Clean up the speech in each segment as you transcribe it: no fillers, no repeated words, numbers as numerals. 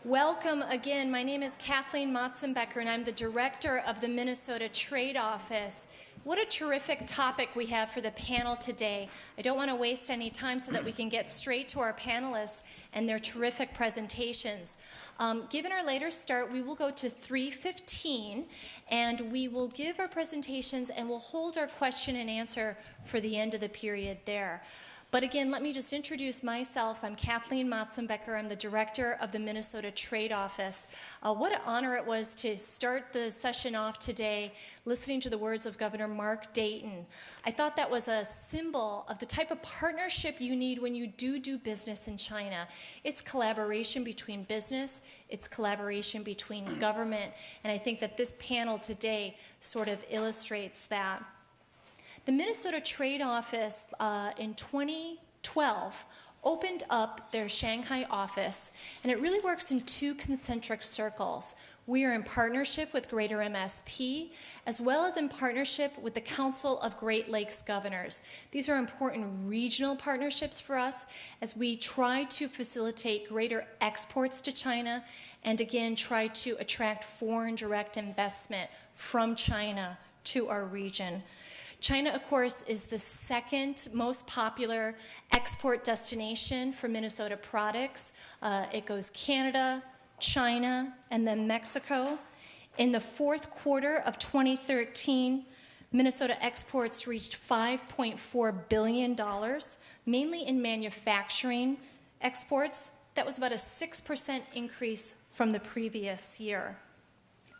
Welcome again. My name is Kathleen Motzenbecker, and I'm the director of the Minnesota Trade Office. What a terrific topic we have for the panel today. I don't want to waste any time so that we can get straight to our panelists and their terrific presentations. Given our later start, we will go to 3:15, and we will give our presentations and we'll hold our question and answer for the end of the period there. But again, let me just introduce myself. I'm Kathleen Motzenbecker. I'm the director of the Minnesota Trade Office. What an honor it was to start the session off today listening to the words of Governor Mark Dayton. I thought that was a symbol of the type of partnership you need when you do business in China. It's collaboration between business, it's collaboration between government, and I think that this panel today sort of illustrates that. The Minnesota Trade Office in 2012 opened up their Shanghai office, and it really works in two concentric circles. We are in partnership with Greater MSP, as well as in partnership with the Council of Great Lakes Governors. These are important regional partnerships for us as we try to facilitate greater exports to China and again try to attract foreign direct investment from China to our region. China, of course, is the second most popular export destination for Minnesota products. It goes Canada, China, and then Mexico. In the fourth quarter of 2013, Minnesota exports reached $5.4 billion, mainly in manufacturing exports. That was about a 6% increase from the previous year.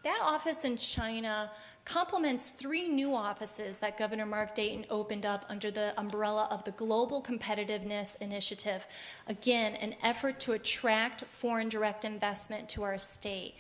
That office in China complements three new offices that Governor Mark Dayton opened up under the umbrella of the Global Competitiveness Initiative. Again, an effort to attract foreign direct investment to our state.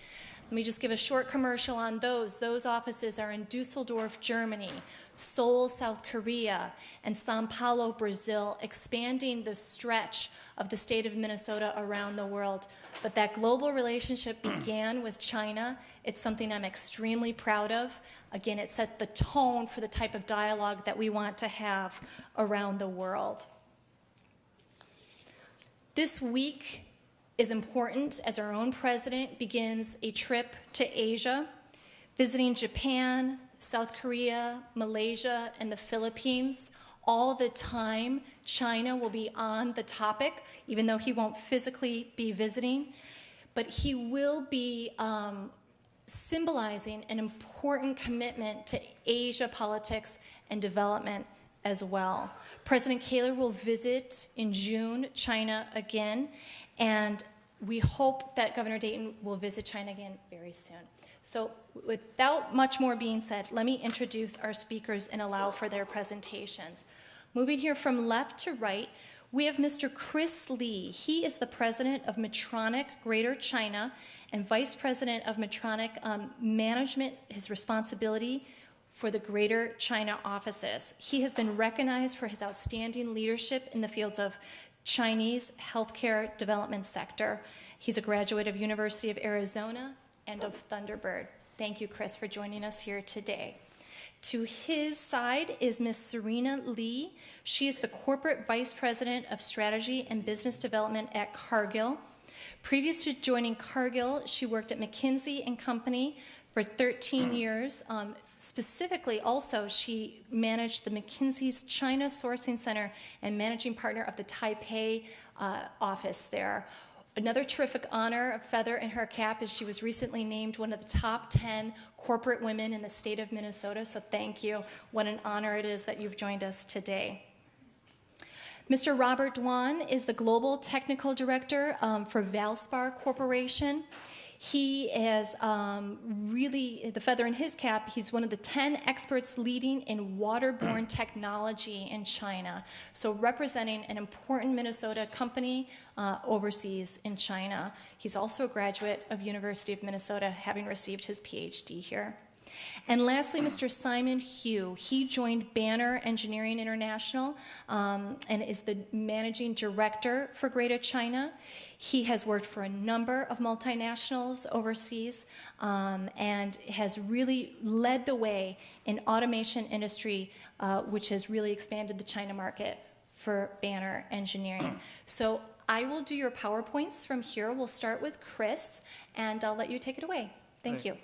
Let me just give a short commercial on those. Those offices are in Dusseldorf, Germany, Seoul, South Korea, and Sao Paulo, Brazil, expanding the stretch of the state of Minnesota around the world. But that global relationship began with China. It's something I'm extremely proud of. Again, it set the tone for the type of dialogue that we want to have around the world. This week is important as our own president begins a trip to Asia, visiting Japan, South Korea, Malaysia, and the Philippines. All the time, China will be on the topic, even though he won't physically be visiting. But he will be symbolizing an important commitment to Asia politics and development as well. President Kaler will visit in June China again, and we hope that Governor Dayton will visit China again very soon. So without much more being said, let me introduce our speakers and allow for their presentations. Moving here from left to right, we have Mr. Chris Lee. He is the president of Medtronic Greater China and vice president of Medtronic Management, his responsibility for the Greater China offices. He has been recognized for his outstanding leadership in the fields of Chinese healthcare development sector. He's a graduate of University of Arizona and of Thunderbird. Thank you, Chris, for joining us here today. To his side is Ms. Sarena Lee. She is the Corporate Vice President of Strategy and Business Development at Cargill. Previous to joining Cargill, she worked at McKinsey & Company for 13 years. Specifically, also, she managed the McKinsey's China Sourcing Center and managing partner of the Taipei office there. Another terrific honor, a feather in her cap, is she was recently named one of the top 10 corporate women in the state of Minnesota, so thank you. What an honor it is that you've joined us today. Mr. Robert Duan is the Global Technical Director for Valspar Corporation. He is really the feather in his cap. He's one of the 10 experts leading in waterborne technology in China, so representing an important Minnesota company overseas in China. He's also a graduate of University of Minnesota, having received his Ph.D. here. And lastly, Mr. Simon Hugh. He joined Banner Engineering International and is the managing director for Greater China. He has worked for a number of multinationals overseas and has really led the way in automation industry, which has really expanded the China market for Banner Engineering. So I will do your PowerPoints from here. We'll start with Chris, and I'll let you take it away. Thank you.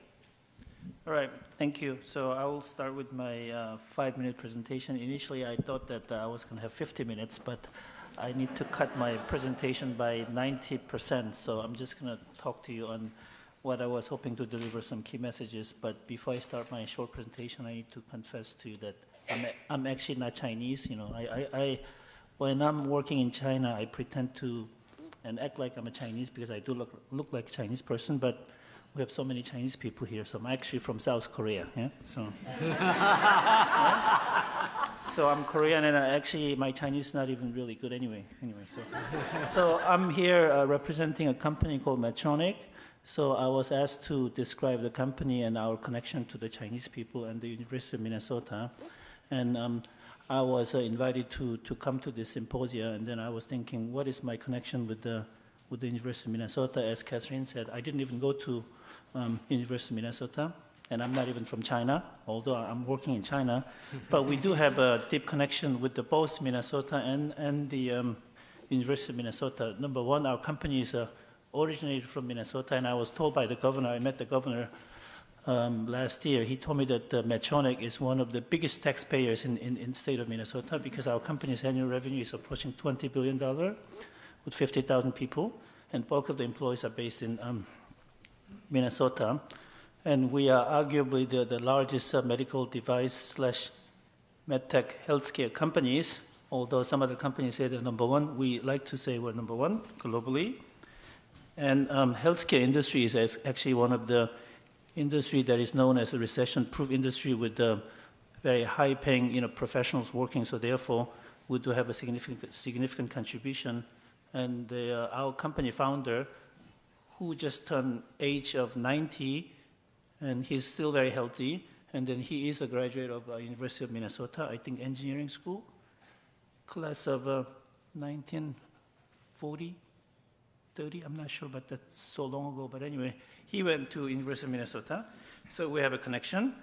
All right, thank you. So I will start with my 5-minute presentation. Initially, I thought that I was going to have 50 minutes, but I need to cut my presentation by 90%. So I'm just going to talk to you on what I was hoping to deliver, some key messages. But before I start my short presentation, I need to confess to you that I'm actually not Chinese. You know, when I'm working in China, I pretend to and act like I'm a Chinese because I do look like a Chinese person, but we have so many Chinese people here, so I'm actually from South Korea. Yeah? So, so I'm Korean, and actually my Chinese is not even really good anyway. So I'm here representing a company called Medtronic. So I was asked to describe the company and our connection to the Chinese people and the University of Minnesota. And I was invited to come to this symposium, and then I was thinking, what is my connection with the University of Minnesota? As Kathleen said, I didn't even go to University of Minnesota, and I'm not even from China, although I'm working in China. But we do have a deep connection with both Minnesota and the University of Minnesota. Number one, our company is originated from Minnesota, and I was told by the governor, I met the governor last year. He told me that Medtronic is one of the biggest taxpayers in the state of Minnesota because our company's annual revenue is approaching $20 billion with 50,000 people, and bulk of the employees are based in Minnesota. And we are arguably the largest medical device / medtech healthcare companies, although some other companies say they're number one. We like to say we're number one globally. And healthcare industry is actually one of the industry that is known as a recession-proof industry with very high-paying professionals working. So therefore, we do have a significant contribution. And our company founder, who just turned age of 90, and he's still very healthy, and then he is a graduate of University of Minnesota, I think engineering school, class of 1940, 30, I'm not sure, but that's so long ago. But anyway, he went to University of Minnesota, so we have a connection.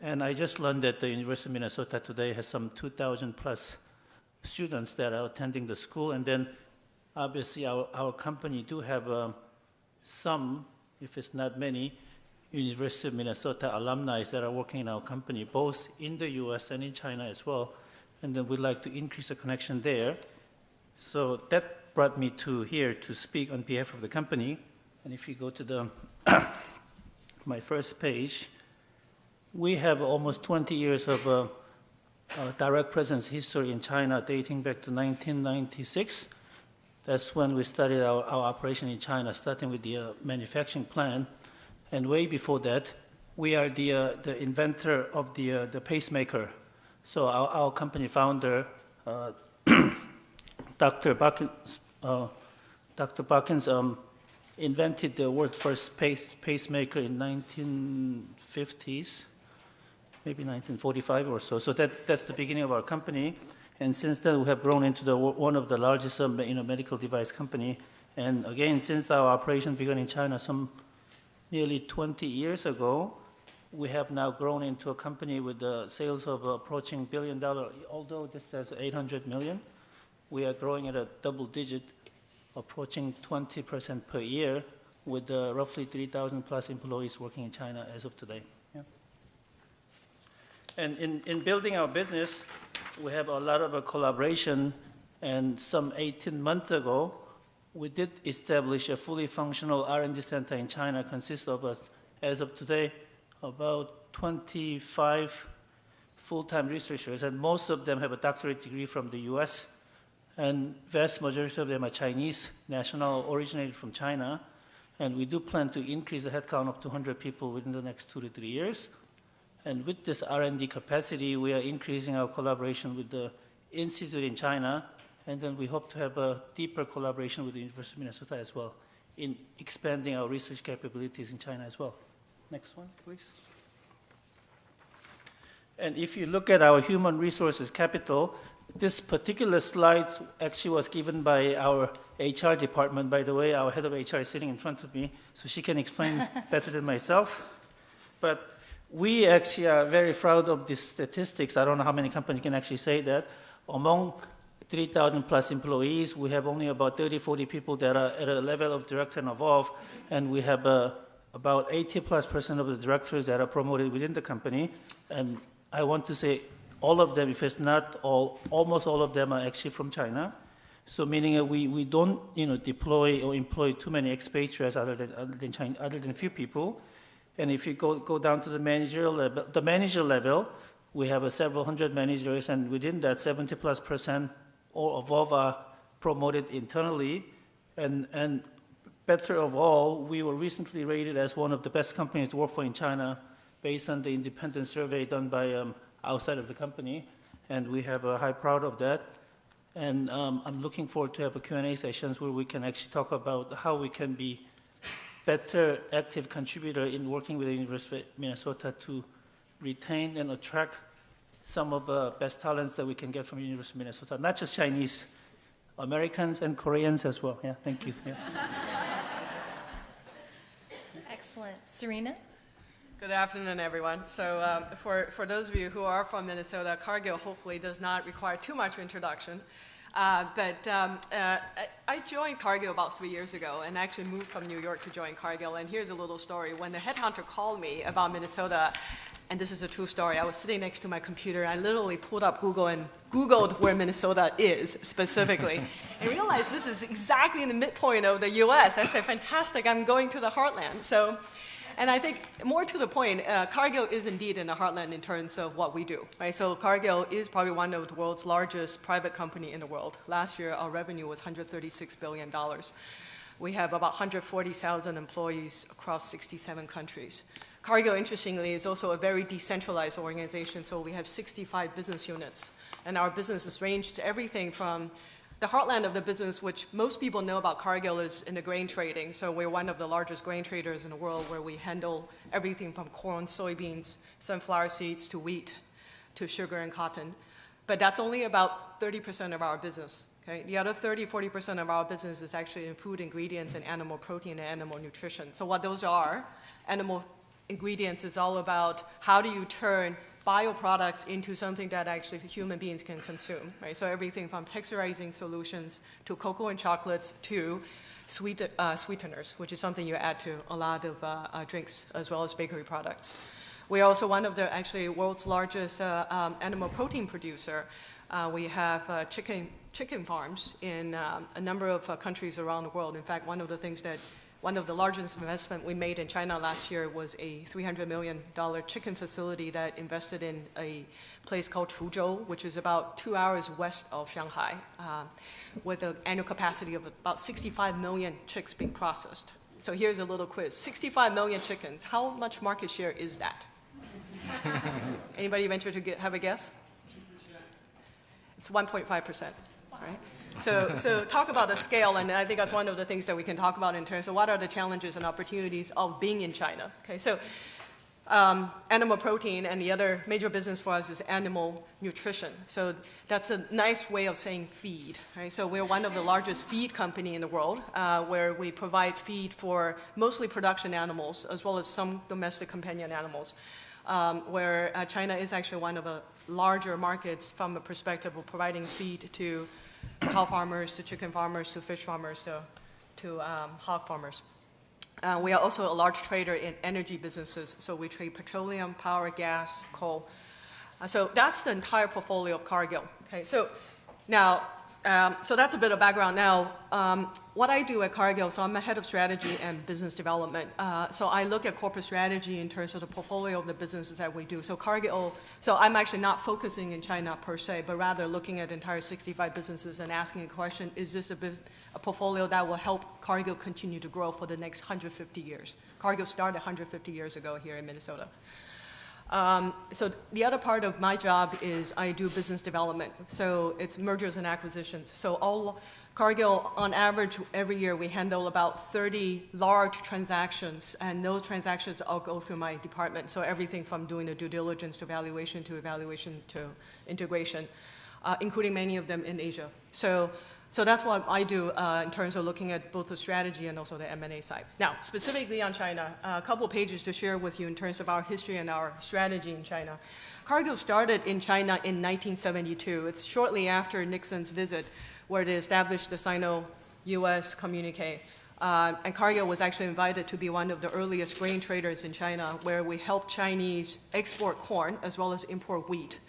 And I just learned that the University of Minnesota today has some 2,000 plus students that are attending the school, and then obviously our company do have some, if it's not many, University of Minnesota alumni that are working in our company, both in the US and in China as well. And then we'd like to increase the connection there. So that brought me to here to speak on behalf of the company. And if you go to my first page, we have almost 20 years of direct presence history in China dating back to 1996. That's when we started our operation in China, starting with the manufacturing plant. And way before that, we are the inventor of the pacemaker. So our company founder, Dr. Bakins, invented the world's first pacemaker in 1950s, maybe 1945 or so. So that's the beginning of our company. And since then, we have grown into one of the largest medical device company. And again, since our operation began in China nearly 20 years ago, we have now grown into a company with sales of approaching $1 billion. Although this says $800 million, we are growing at a double digit, approaching 20% per year, with roughly 3,000 plus employees working in China as of today. Yeah. And in building our business, we have a lot of collaboration, and some 18 months ago, we did establish a fully functional R&D center in China, consists of, as of today, about 25 full-time researchers, and most of them have a doctorate degree from the US, and vast majority of them are Chinese national, originated from China, and we do plan to increase the headcount of 200 people within the next 2 to 3 years. And with this R&D capacity, we are increasing our collaboration with the institute in China, and then we hope to have a deeper collaboration with the University of Minnesota as well in expanding our research capabilities in China as well. Next one, please. And if you look at our human resources capital, this particular slide actually was given by our HR department. By the way, our head of HR is sitting in front of me, so she can explain better than myself. But we actually are very proud of these statistics. I don't know how many companies can actually say that. Among 3,000 plus employees. We have only about 30, 40 people that are at a level of director and above, and we have about 80+% of the directors that are promoted within the company. And I want to say all of them, if it's not all, almost all of them are actually from China. So meaning we don't deploy or employ too many expatriates other than China, other than a few people. And if you go down to the manager level, we have several hundred managers, and within that 70+% or above are promoted internally. And better of all, we were recently rated as one of the best companies to work for in China based on the independent survey done by outside of the company. And we have a high proud of that. And I'm looking forward to have a Q&A sessions where we can actually talk about how we can be better active contributor in working with the University of Minnesota to retain and attract some of the best talents that we can get from the University of Minnesota, not just Chinese, Americans and Koreans as well. Yeah, thank you. Yeah. Excellent. Sarena? Good afternoon, everyone. So for those of you who are from Minnesota, Cargill hopefully does not require too much introduction. But I joined Cargill about 3 years ago and actually moved from New York to join Cargill. And here's a little story. When the headhunter called me about Minnesota, and this is a true story, I was sitting next to my computer. I literally pulled up Google and Googled where Minnesota is specifically and realized this is exactly in the midpoint of the US. I said, fantastic, I'm going to the heartland. So, and I think more to the point, Cargill is indeed in the heartland in terms of what we do. Right? So Cargill is probably one of the world's largest private company in the world. Last year, our revenue was $136 billion. We have about 140,000 employees across 67 countries. Cargill, interestingly, is also a very decentralized organization, so we have 65 business units. And our businesses range to everything from the heartland of the business, which most people know about Cargill, is in the grain trading. So we're one of the largest grain traders in the world, where we handle everything from corn, soybeans, sunflower seeds, to wheat, to sugar and cotton. But that's only about 30% of our business. Okay? The other 40% of our business is actually in food ingredients and animal protein and animal nutrition. So what those are, animal ingredients is all about how do you turn bioproducts into something that actually human beings can consume, right? So everything from texturizing solutions to cocoa and chocolates to sweeteners, which is something you add to a lot of drinks as well as bakery products. We're also one of the actually world's largest animal protein producer. We have chicken farms in a number of countries around the world. In fact, one of the largest investment we made in China last year was a $300 million chicken facility that invested in a place called Chuzhou, which is about 2 hours west of Shanghai, with an annual capacity of about 65 million chicks being processed. So here's a little quiz. 65 million chickens, how much market share is that? Anybody venture to have a guess? 2%. It's 1.5%, right? So talk about the scale, and I think that's one of the things that we can talk about in terms of what are the challenges and opportunities of being in China. Okay, so animal protein, and the other major business for us is animal nutrition. So that's a nice way of saying feed. Right? So we're one of the largest feed company in the world, where we provide feed for mostly production animals as well as some domestic companion animals, where China is actually one of the larger markets from the perspective of providing feed to cow farmers, to chicken farmers, to fish farmers, to hog farmers. We are also a large trader in energy businesses, so we trade petroleum, power, gas, coal. So that's the entire portfolio of Cargill. Okay, so now, so that's a bit of background. Now, what I do at Cargill, so I'm the head of strategy and business development. So I look at corporate strategy in terms of the portfolio of the businesses that we do. So Cargill, so I'm actually not focusing in China per se, but rather looking at entire 65 businesses and asking a question, is this a portfolio that will help Cargill continue to grow for the next 150 years? Cargill started 150 years ago here in Minnesota. So the other part of my job is I do business development. So it's mergers and acquisitions. So Cargill, on average, every year we handle about 30 large transactions, and those transactions all go through my department. So everything from doing the due diligence to evaluation to integration, including many of them in Asia. So So that's what I do in terms of looking at both the strategy and also the M&A side. Now, specifically on China, a couple pages to share with you in terms of our history and our strategy in China. Cargill started in China in 1972. It's shortly after Nixon's visit where they established the Sino-US communique. And Cargill was actually invited to be one of the earliest grain traders in China, where we helped Chinese export corn as well as import wheat.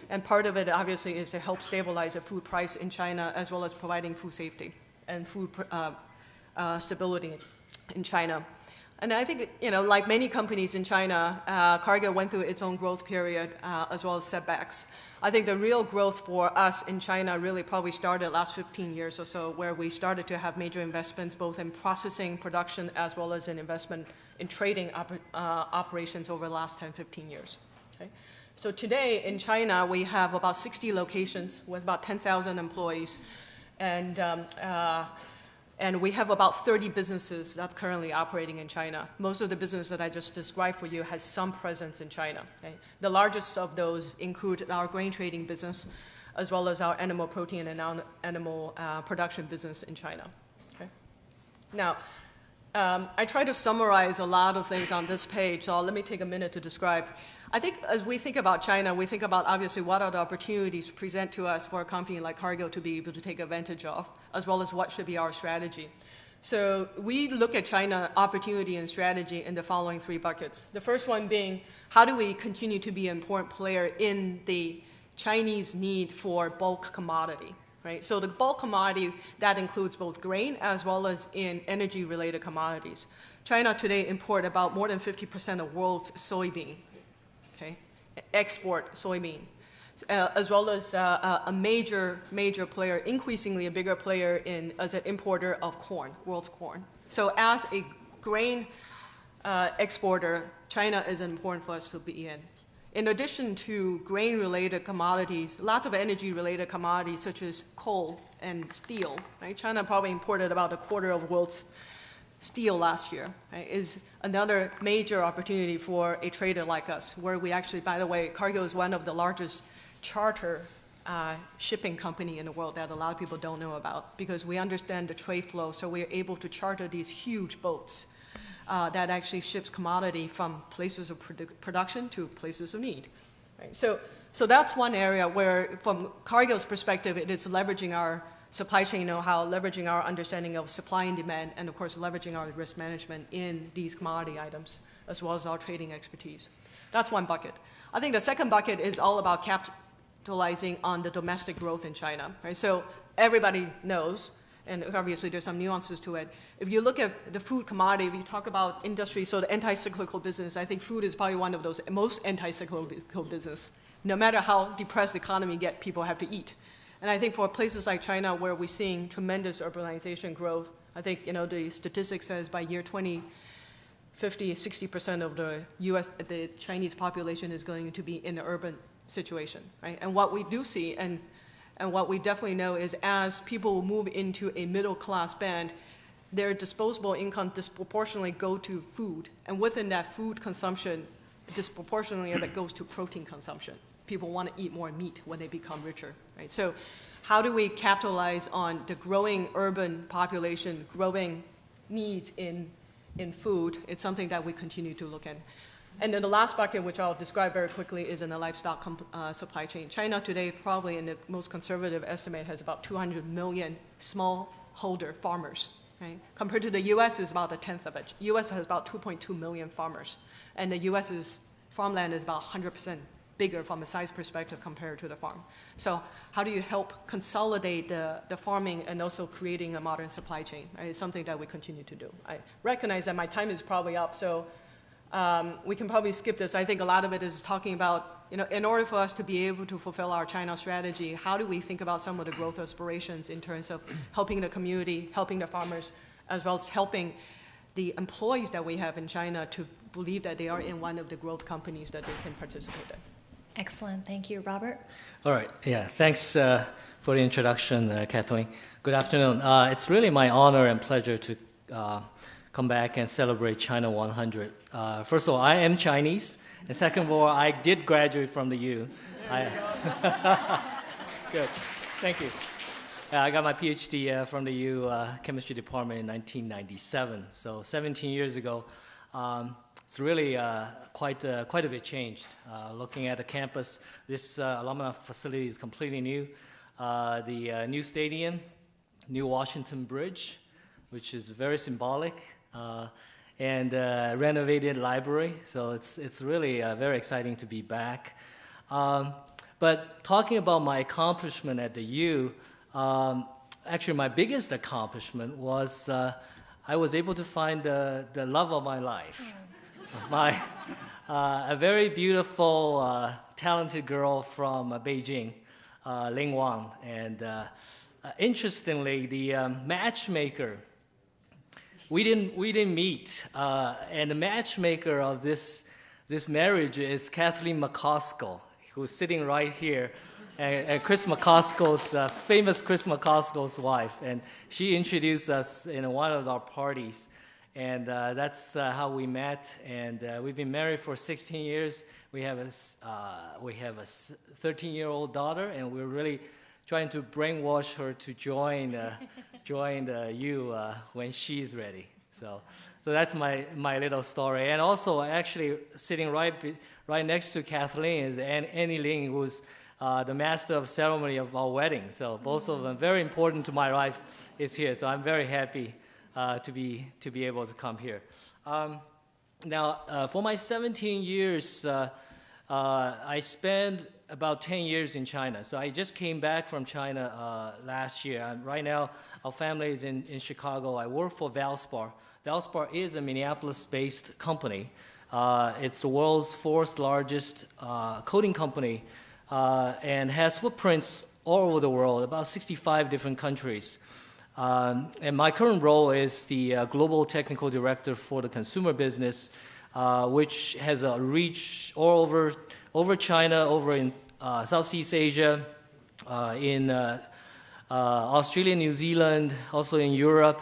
And part of it, obviously, is to help stabilize the food price in China, as well as providing food safety and food stability in China. And I think, like many companies in China, Cargill went through its own growth period, as well as setbacks. I think the real growth for us in China really probably started last 15 years or so, where we started to have major investments both in processing, production, as well as in investment in trading operations over the last 10, 15 years. Okay? So today in China, we have about 60 locations with about 10,000 employees, and we have about 30 businesses that's currently operating in China. Most of the business that I just described for you has some presence in China. Okay? The largest of those include our grain trading business, as well as our animal protein and animal production business in China. Okay? Now, I try to summarize a lot of things on this page, so let me take a minute to describe. I think as we think about China, we think about obviously what are the opportunities present to us for a company like Cargill to be able to take advantage of, as well as what should be our strategy. So we look at China opportunity and strategy in the following three buckets. The first one being, how do we continue to be an important player in the Chinese need for bulk commodity? Right? So the bulk commodity, that includes both grain as well as in energy-related commodities. China today imports about more than 50% of the world's soybean. Okay, export soybean, as well as a major player, increasingly a bigger player as an importer of corn, world's corn. So as a grain exporter, China is important for us to be in. In addition to grain-related commodities, lots of energy-related commodities such as coal and steel. Right? China probably imported about a quarter of the world's steel last year, right, is another major opportunity for a trader like us, where we actually, by the way, Cargill is one of the largest charter shipping company in the world that a lot of people don't know about, because we understand the trade flow, so we're able to charter these huge boats that actually ships commodity from places of production to places of need. Right? So that's one area where, from Cargill's perspective, it is leveraging our supply chain know-how, leveraging our understanding of supply and demand, and of course leveraging our risk management in these commodity items, as well as our trading expertise. That's one bucket. I think the second bucket is all about capitalizing on the domestic growth in China. Right? So everybody knows, and obviously there's some nuances to it. If you look at the food commodity, if you talk about industry, so the anti-cyclical business, I think food is probably one of those most anti-cyclical business. No matter how depressed the economy gets, people have to eat. And I think for places like China, where we're seeing tremendous urbanization growth, I think the statistics says by year 2050, 60% of the Chinese population is going to be in the urban situation, right? And what we do see, and what we definitely know, is as people move into a middle class band, their disposable income disproportionately go to food, and within that food consumption, disproportionately that goes to protein consumption. People want to eat more meat when they become richer, right? So how do we capitalize on the growing urban population, growing needs in food? It's something that we continue to look at. And then the last bucket, which I'll describe very quickly, is in the livestock supply chain. China today, probably in the most conservative estimate, has about 200 million smallholder farmers. Right? Compared to the U.S., is about a tenth of it. U.S. has about 2.2 million farmers, and the U.S.'s farmland is about 100% bigger from a size perspective compared to the farm. So how do you help consolidate the farming and also creating a modern supply chain? Right? It's something that we continue to do. I recognize that my time is probably up, so we can probably skip this. I think a lot of it is talking about, in order for us to be able to fulfill our China strategy, how do we think about some of the growth aspirations in terms of helping the community, helping the farmers, as well as helping the employees that we have in China to believe that they are in one of the growth companies that they can participate in. Excellent. Thank you. Robert? All right. Yeah. Thanks for the introduction, Kathleen. Good afternoon. It's really my honor and pleasure to come back and celebrate China 100. First of all, I am Chinese. And second of all, I did graduate from the U. Good. Thank you. I got my Ph.D. From the U Chemistry Department in 1997. So 17 years ago. It's really quite a bit changed. Looking at the campus, this alumni facility is completely new. The new stadium, new Washington Bridge, which is very symbolic, and renovated library. So it's really very exciting to be back. But talking about my accomplishment at the U, actually my biggest accomplishment was I was able to find the love of my life. A very beautiful, talented girl from Beijing, Ling Wang. And interestingly, the matchmaker, we didn't meet. And the matchmaker of this marriage is Kathleen McCoskell, who's sitting right here, and Chris McCoskell's, famous Chris McCoskell's wife. And she introduced us in one of our parties. And that's how we met, and we've been married for 16 years. We have a 13-year-old daughter, and we're really trying to brainwash her to join you when she's ready. So that's my little story. And also, actually, sitting right next to Kathleen is Annie Ling, who's the master of ceremony of our wedding. So both of them, very important to my life, is here. So I'm very happy to be able to come here. Now, for my 17 years, I spent about 10 years in China. So I just came back from China last year. Right now, our family is in Chicago. I work for Valspar. Valspar is a Minneapolis-based company. It's the world's fourth largest coating company and has footprints all over the world, about 65 different countries. And my current role is the Global Technical Director for the consumer business, which has a reach all over China, over in Southeast Asia, in Australia, New Zealand, also in Europe.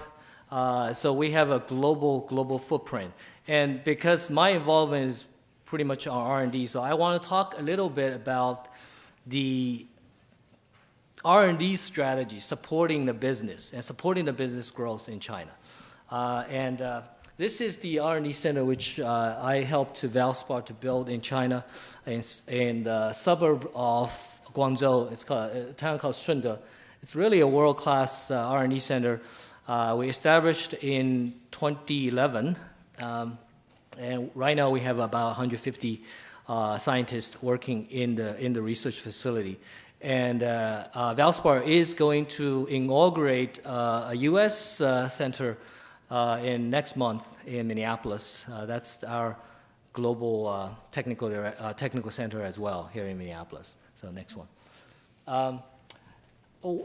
So we have a global footprint. And because my involvement is pretty much on R&D, so I want to talk a little bit about the R&D strategy supporting the business and supporting the business growth in China. This is the R&D center which I helped to Valspar to build in China in the suburb of Guangzhou. It's called a town called Shunde. It's really a world-class R&D center. We established in 2011, and right now we have about 150 scientists working in the research facility. And Valspar is going to inaugurate a U.S. center in next month in Minneapolis. That's our global technical center as well here in Minneapolis. So next one.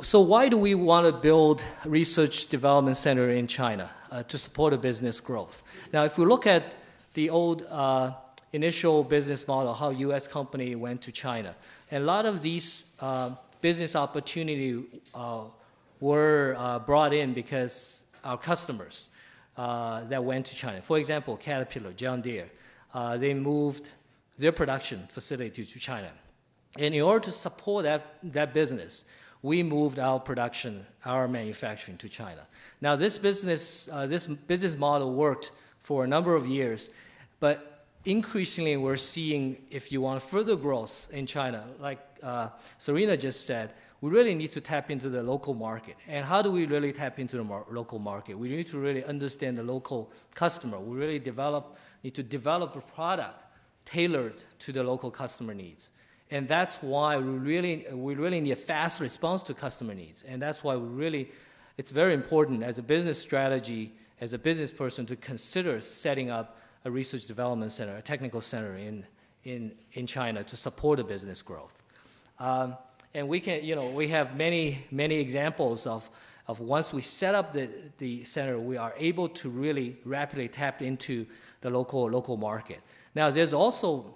So why do we want to build a research development center in China to support a business growth? Now, if we look at the old initial business model, how U.S. company went to China, and a lot of these business opportunity were brought in because our customers that went to China. For example, Caterpillar, John Deere, they moved their production facility to China. And in order to support that business, we moved our production, our manufacturing to China. Now, this business model worked for a number of years, but increasingly we're seeing, if you want further growth in China, like Sarena just said, we really need to tap into the local market. And how do we really tap into the local market? We need to really understand the local customer. We really need to develop a product tailored to the local customer needs. And that's why we really need a fast response to customer needs. And that's why it's very important as a business strategy, as a business person, to consider setting up a research development center, a technical center in China to support the business growth. And we have many examples of once we set up the center, we are able to really rapidly tap into the local market. Now, there's also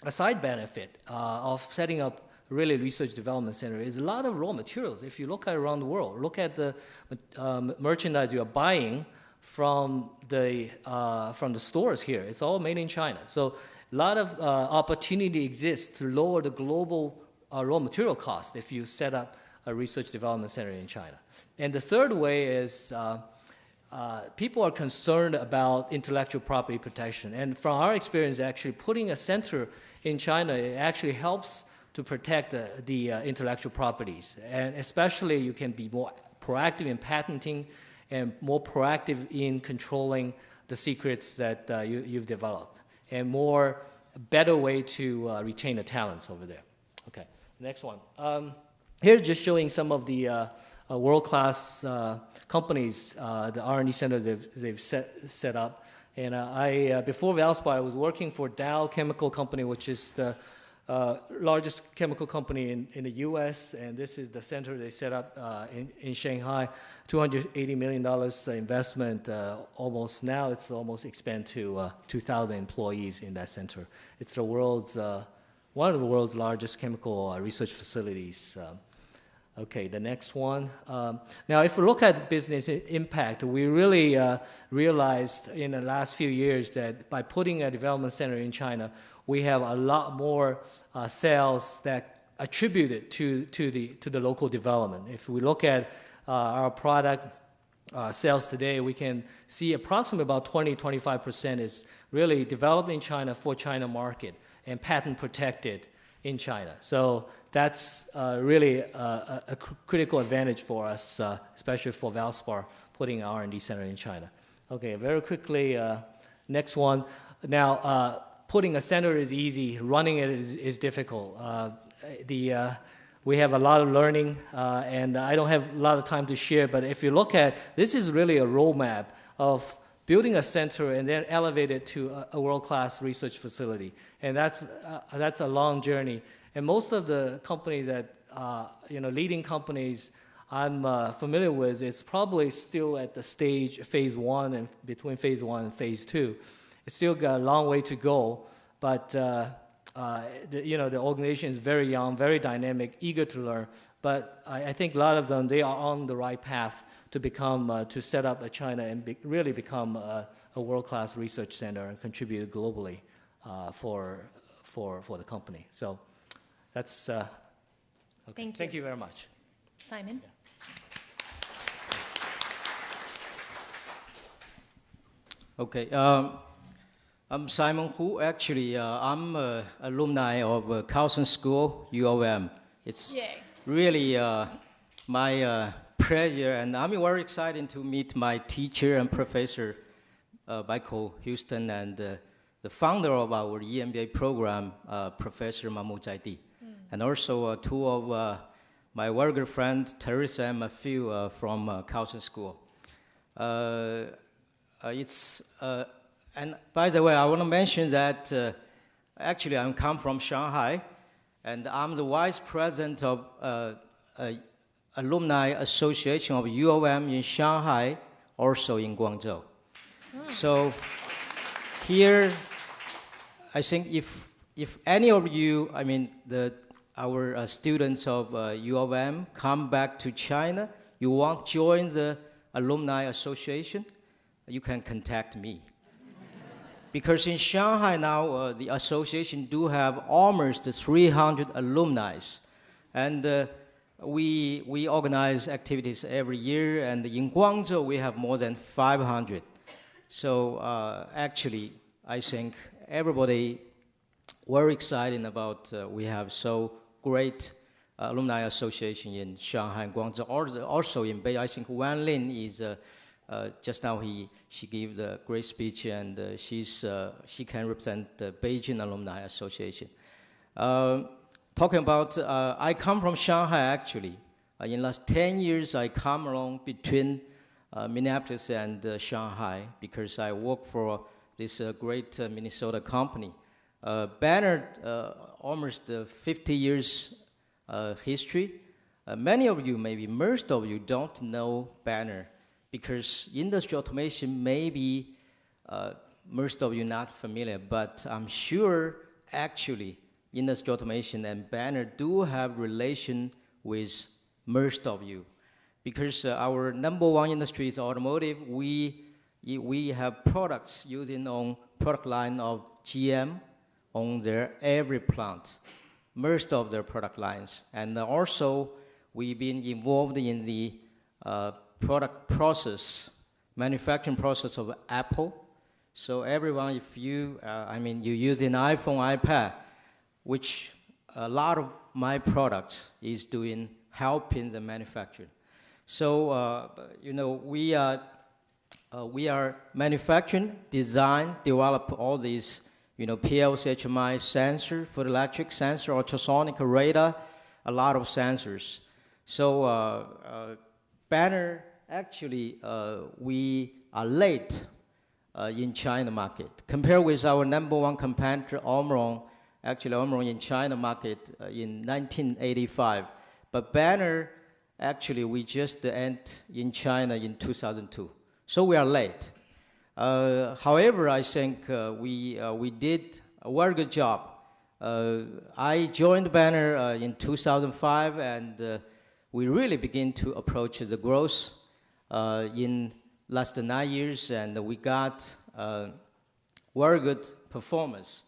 a side benefit of setting up really research development center is a lot of raw materials. If you look at around the world, look at the merchandise you are buying from the stores here. It's all made in China. So a lot of opportunity exists to lower the global raw material cost if you set up a research development center in China. And the third way is people are concerned about intellectual property protection. And from our experience, actually putting a center in China, it actually helps to protect the intellectual properties. And especially you can be more proactive in patenting and more proactive in controlling the secrets that you've developed, and better way to retain the talents over there. Okay, next one. Here's just showing some of the world-class companies, the R&D centers they've set up. And before Valspar, I was working for Dow Chemical Company, which is the largest chemical company in the U.S., and this is the center they set up in Shanghai. $280 million investment. It's almost expand to 2,000 employees in that center. It's the world's one of the world's largest chemical research facilities. Okay, the next one. Now, if we look at business impact, we really realized in the last few years that by putting a development center in China, we have a lot more sales that attributed to the local development. If we look at our product sales today, we can see approximately about 20-25% is really developed in China for China market and patent protected in China. So that's really a critical advantage for us, especially for Valspar, putting our R&D center in China. Okay, very quickly, next one. Now, putting a center is easy. Running it is difficult. We have a lot of learning, and I don't have a lot of time to share, but if you look at, this is really a roadmap of building a center and then elevate it to a world-class research facility. And that's a long journey. And most of the companies that, leading companies I'm familiar with, it's probably still at the stage, phase 1 and between phase 1 and phase 2. It's still got a long way to go, but the organization is very young, very dynamic, eager to learn. But I think a lot of them, they are on the right path to set up a China and really become a world-class research center and contribute globally for the company. So that's okay. Thank you very much. Simon? Yeah. Okay. I'm Simon Hu. Actually, I'm an alumni of Carlson School, UOM. It's really my pleasure, and I'm very excited to meet my teacher and professor, Michael Houston, and the founder of our EMBA program, Professor Motzenbecker, and also two of my very good friends, Teresa and Matthew, from Carlson School. And by the way, I want to mention that actually I come from Shanghai, and I'm the vice president of Alumni Association of UOM in Shanghai, also in Guangzhou. So here, I think if any of you, our students of UOM come back to China, you want to join the Alumni Association, you can contact me. Because in Shanghai now, the association do have almost 300 alumni. And we organize activities every year, and in Guangzhou, we have more than 500. So actually, I think everybody very excited about we have so great alumni association in Shanghai and Guangzhou. Also in Beijing, I think Wan Lin is just now she gave the great speech, and she can represent the Beijing Alumni Association. Talking about, I come from Shanghai actually. In the last 10 years, I come along between Minneapolis and Shanghai because I work for this great Minnesota company. Banner, almost 50 years history. Many of you, maybe most of you, don't know Banner because industrial automation, maybe most of you not familiar, but I'm sure actually industrial automation and Banner do have relation with most of you because our number one industry is automotive. We have products using on product line of GM on their every plant, most of their product lines. And also we've been involved in the product process, manufacturing process of Apple. So everyone, if you, you use an iPhone, iPad, which a lot of my products is doing, helping the manufacturing. So, we are manufacturing, design, develop all these, PLC, HMI sensor, photoelectric sensor, ultrasonic radar, a lot of sensors. So, Banner, actually, we are late in China market. Compared with our number one competitor, Omron, actually Omron in China market in 1985. But Banner, actually, we just entered in China in 2002. So we are late. However, I think we did a very good job. I joined Banner in 2005, and we really begin to approach the growth in last 9 years, and we got very good performance.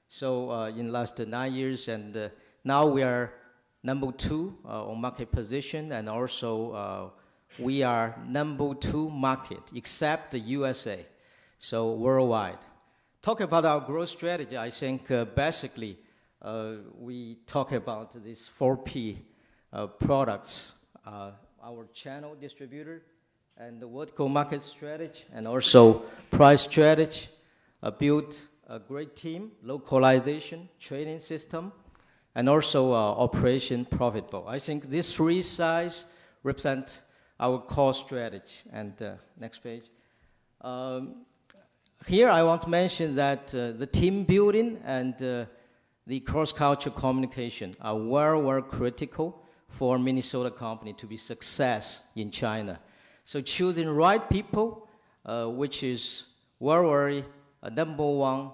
So in last 9 years, and now we are number 2 on market position, and also we are number 2 market, except the USA, so worldwide. Talk about our growth strategy, I think basically we talk about these 4P products, our channel distributor, and the vertical market strategy, and also price strategy, build a great team, localization, training system, and also operation profitable. I think these 3 sides represent our core strategy. And next page. Here I want to mention that the team building and the cross-cultural communication are very, very critical for Minnesota company to be success in China. So choosing right people, which is very, very number one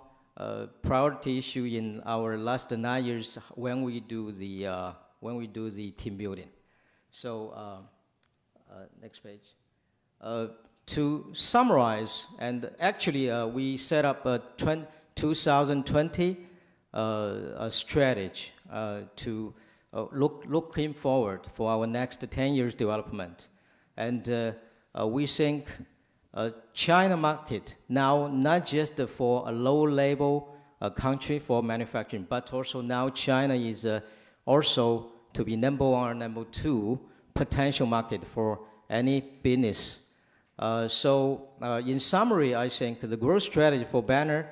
priority issue in our last 9 years when we do the team building. So next page. To summarize, and actually we set up a 2020 strategy to looking forward for our next 10 years development. And we think China market now not just for a low-level country for manufacturing, but also now China is also to be number 1 or number 2 potential market for any business. So in summary, I think the growth strategy for Banner,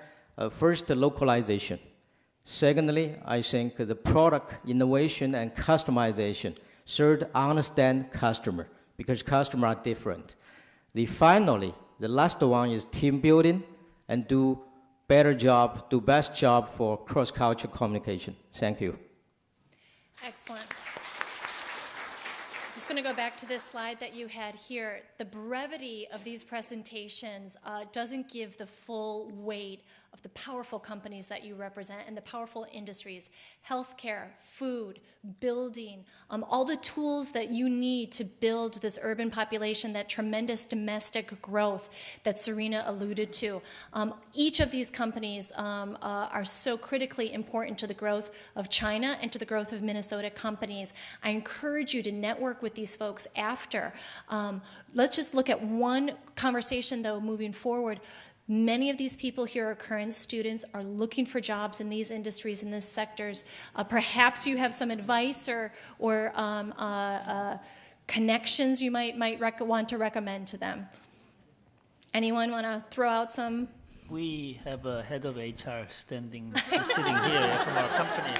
first, the localization. Secondly, I think the product innovation and customization. Third, understand customer, because customers are different. Finally, the last one is team building and do best job for cross-cultural communication. Thank you. Excellent. Just going to go back to this slide that you had here. The brevity of these presentations doesn't give the full weight of the powerful companies that you represent and the powerful industries, healthcare, food, building, all the tools that you need to build this urban population, that tremendous domestic growth that Sarena alluded to. Each of these companies are so critically important to the growth of China and to the growth of Minnesota companies. I encourage you to network with these folks after. Let's just look at one conversation, though, moving forward. Many of these people here are current students, are looking for jobs in these industries, in these sectors. Perhaps you have some advice or connections you might want to recommend to them. Anyone want to throw out some? We have a head of HR sitting here from our company.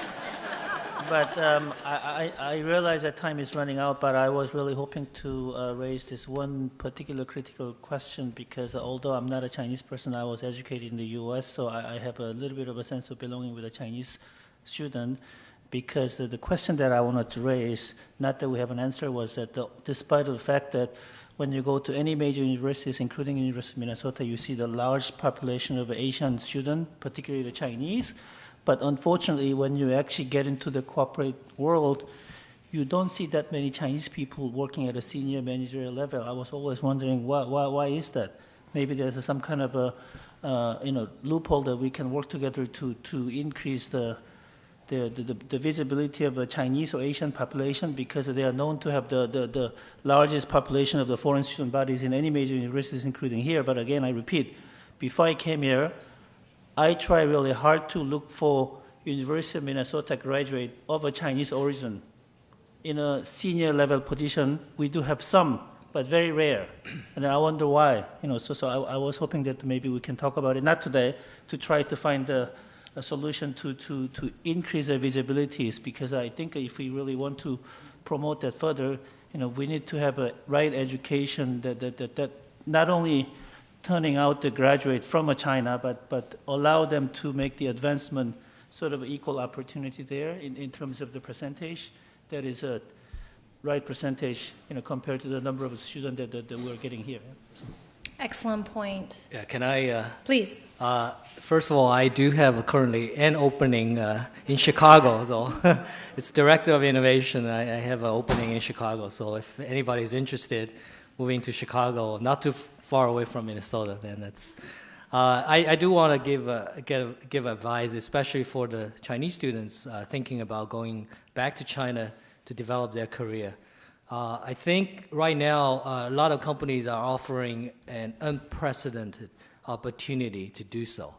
But I realize that time is running out, but I was really hoping to raise this one particular critical question, because although I'm not a Chinese person, I was educated in the U.S., so I have a little bit of a sense of belonging with a Chinese student, because the question that I wanted to raise, not that we have an answer, was that despite the fact that when you go to any major universities, including University of Minnesota, you see the large population of Asian students, particularly the Chinese. But unfortunately, when you actually get into the corporate world, you don't see that many Chinese people working at a senior managerial level. I was always wondering why is that? Maybe there's some kind of a loophole that we can work together to increase the the visibility of the Chinese or Asian population, because they are known to have the largest population of the foreign student bodies in any major universities, including here. But again, I repeat, before I came here, I tried really hard to look for University of Minnesota graduate of a Chinese origin in a senior level position. We do have some, but very rare. And I wonder why. So I was hoping that maybe we can talk about it, not today, to try to find a solution to increase their visibilities, because I think if we really want to promote that further, we need to have a right education that not only turning out the graduate from China, but allow them to make the advancement sort of equal opportunity there in terms of the percentage. That is a right percentage, compared to the number of students that we're getting here. So. Excellent point. Yeah, can I? Please. First of all, I do have currently an opening in Chicago. So it's Director of Innovation. I have an opening in Chicago. So if anybody's interested moving to Chicago, not too far away from Minnesota, then that's... I do want to give advice, especially for the Chinese students thinking about going back to China to develop their career. I think right now a lot of companies are offering an unprecedented opportunity to do so.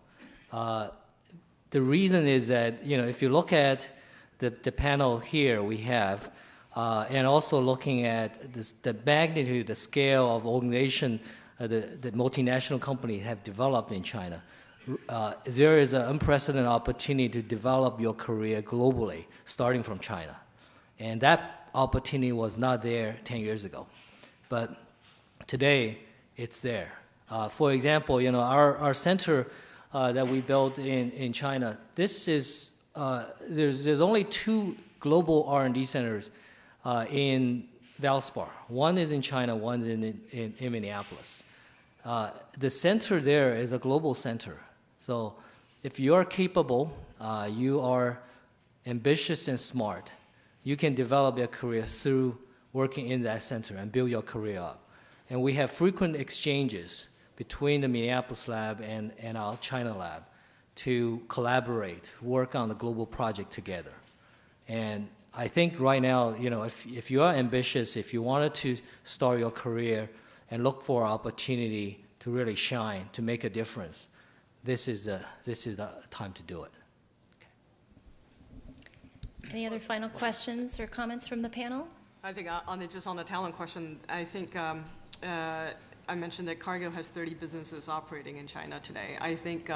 The reason is that, if you look at the panel here we have, and also looking at the magnitude, the scale of organization the multinational companies have developed in China, there is an unprecedented opportunity to develop your career globally, starting from China. And that opportunity was not there 10 years ago. But today, it's there. For example, our center that we built in China, this is, there's only 2 global R&D centers in Valspar. One is in China, one's in Minneapolis. The center there is a global center. So if you are capable, you are ambitious and smart, you can develop your career through working in that center and build your career up. And we have frequent exchanges between the Minneapolis lab and our China lab to collaborate, work on the global project together. And I think right now, if you are ambitious, if you wanted to start your career and look for opportunity to really shine, to make a difference, this is the time to do it. Any other final questions or comments from the panel? I think just on the talent question, I think I mentioned that Cargill has 30 businesses operating in China today. I think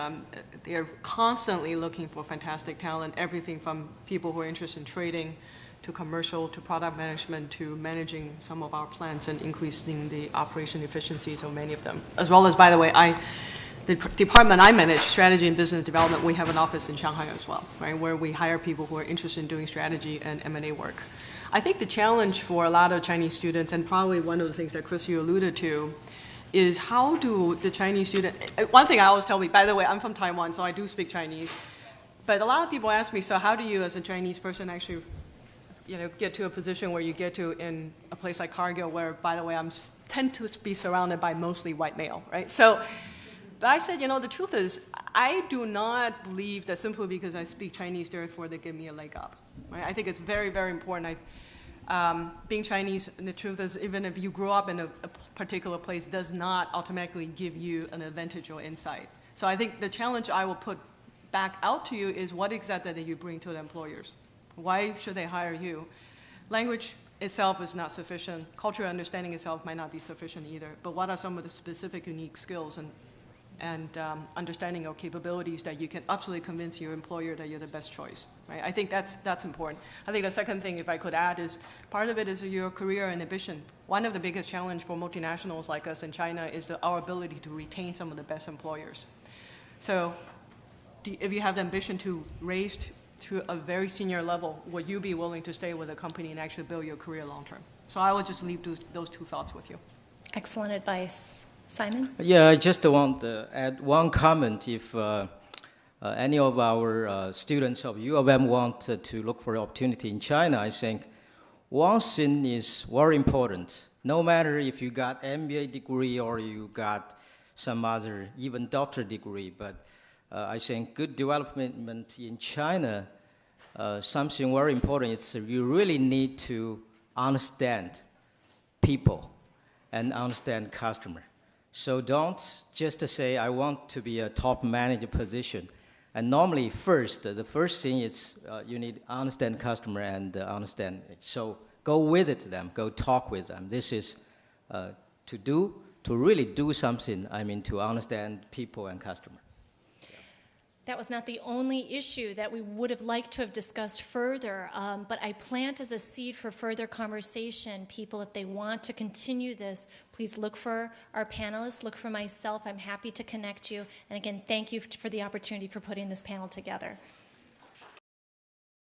they're constantly looking for fantastic talent, everything from people who are interested in trading to commercial, to product management, to managing some of our plants and increasing the operation efficiencies of many of them. As well as, by the way, the department I manage, strategy and business development, we have an office in Shanghai as well, right, where we hire people who are interested in doing strategy and M&A work. I think the challenge for a lot of Chinese students, and probably one of the things that Chris, you alluded to, is how do the Chinese student, one thing I always tell people, by the way, I'm from Taiwan, so I do speak Chinese, but a lot of people ask me, so how do you as a Chinese person actually get to a position where you get to in a place like Cargill, where, by the way, I tend to be surrounded by mostly white male, right? So, but I said, the truth is, I do not believe that simply because I speak Chinese, therefore they give me a leg up, right? I think it's very, very important. Being Chinese, and the truth is, even if you grew up in a particular place, does not automatically give you an advantage or insight. So I think the challenge I will put back out to you is what exactly that you bring to the employers. Why should they hire you? Language itself is not sufficient. Cultural understanding itself might not be sufficient either. But what are some of the specific, unique skills and understanding or capabilities that you can absolutely convince your employer that you're the best choice, right? I think that's important. I think the second thing, if I could add, is part of it is your career and ambition. One of the biggest challenges for multinationals like us in China is our ability to retain some of the best employers. So if you have the ambition to raise to a very senior level, would you be willing to stay with a company and actually build your career long term? So I would just leave those 2 thoughts with you. Excellent advice. Simon? Yeah, I just want to add one comment. If any of our students of U of M want to look for opportunity in China, I think one thing is very important. No matter if you got MBA degree or you got some other, even doctorate degree, but I think good development in China something very important is you really need to understand people and understand customer. So don't just say, I want to be a top manager position. And normally the first thing is you need to understand customer and understand it. So go visit them, go talk with them. This is to really do something, to understand people and customer. That was not the only issue that we would have liked to have discussed further, but I plant as a seed for further conversation. People, if they want to continue this, please look for our panelists, look for myself. I'm happy to connect you. And again, thank you for the opportunity for putting this panel together.